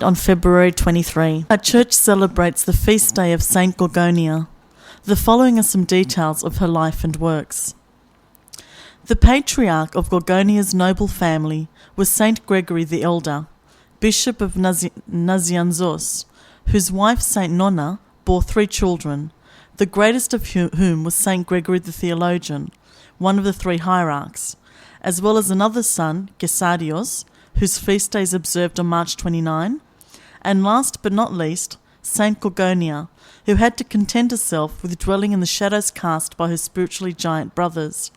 on February 23. Our church celebrates the feast day of Saint Gorgonia. The following are some details of her life and works. The patriarch of Gorgonia's noble family was Saint Gregory the Elder, Bishop of Nazianzos, whose wife Saint Nonna bore 3 children, the greatest of whom was Saint Gregory the Theologian, one of the 3 hierarchs, as well as another son, Gesadios, whose feast day is observed on March 29, and last but not least, Saint Gorgonia, who had to content herself with dwelling in the shadows cast by her spiritually giant brothers.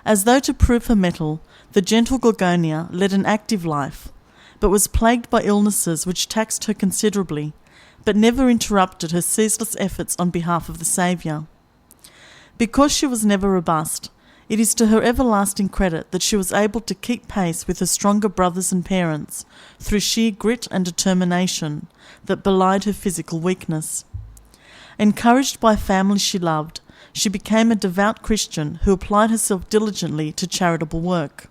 As though to prove her mettle, the gentle Gorgonia led an active life, but was plagued by illnesses which taxed her considerably, but never interrupted her ceaseless efforts on behalf of the Saviour. Because she was never robust, it is to her everlasting credit that she was able to keep pace with her stronger brothers and parents through sheer grit and determination that belied her physical weakness. Encouraged by a family she loved, she became a devout Christian who applied herself diligently to charitable work.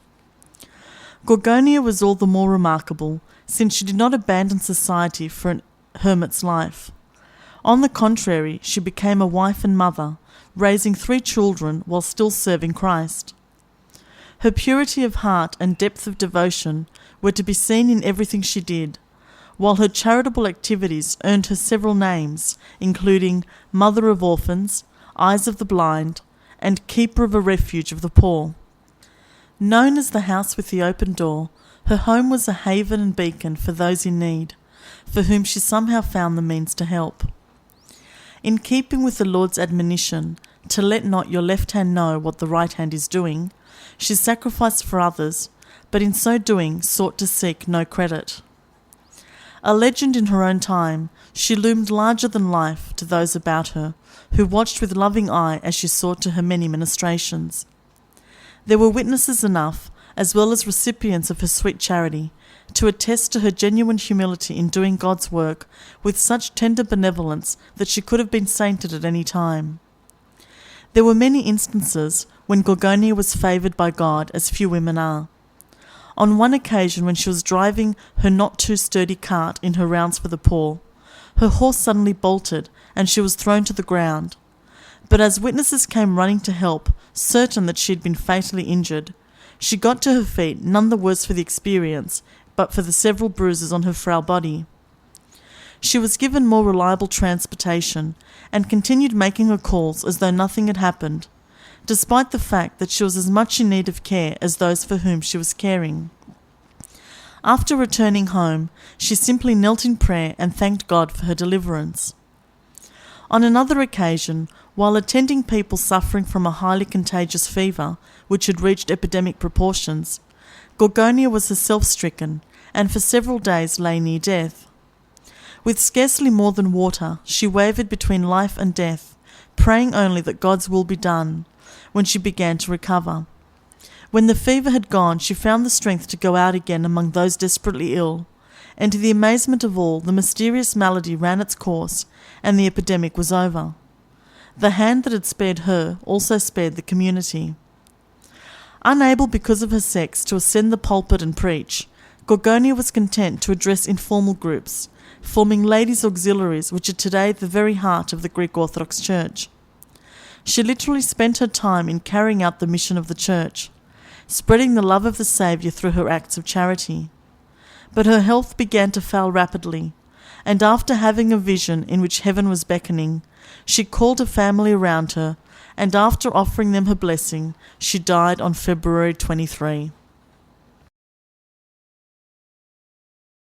Gorgonia was all the more remarkable since she did not abandon society for an hermit's life. On the contrary, she became a wife and mother, raising 3 children while still serving Christ. Her purity of heart and depth of devotion were to be seen in everything she did, while her charitable activities earned her several names, including Mother of Orphans, Eyes of the Blind, and Keeper of a Refuge of the Poor. Known as the House with the Open Door, her home was a haven and beacon for those in need, for whom she somehow found the means to help. In keeping with the Lord's admonition to let not your left hand know what the right hand is doing, she sacrificed for others, but in so doing sought to seek no credit. A legend in her own time, she loomed larger than life to those about her, who watched with loving eye as she sought to her many ministrations. There were witnesses enough, as well as recipients of her sweet charity, to attest to her genuine humility in doing God's work with such tender benevolence that she could have been sainted at any time. There were many instances when Gorgonia was favoured by God as few women are. On one occasion when she was driving her not too sturdy cart in her rounds for the poor, her horse suddenly bolted and she was thrown to the ground. But as witnesses came running to help, certain that she had been fatally injured, she got to her feet none the worse for the experience, but for the several bruises on her frail body. She was given more reliable transportation and continued making her calls as though nothing had happened, despite the fact that she was as much in need of care as those for whom she was caring. After returning home, she simply knelt in prayer and thanked God for her deliverance. On another occasion, while attending people suffering from a highly contagious fever, which had reached epidemic proportions, Gorgonia was herself stricken, and for several days lay near death. With scarcely more than water, she wavered between life and death, praying only that God's will be done, when she began to recover. When the fever had gone, she found the strength to go out again among those desperately ill, and to the amazement of all, the mysterious malady ran its course, and the epidemic was over. The hand that had spared her also spared the community. Unable because of her sex to ascend the pulpit and preach, Gorgonia was content to address informal groups, forming ladies' auxiliaries which are today the very heart of the Greek Orthodox Church. She literally spent her time in carrying out the mission of the Church, spreading the love of the Saviour through her acts of charity. But her health began to fail rapidly, and after having a vision in which heaven was beckoning, she called her family around her, and after offering them her blessing, she died on February 23.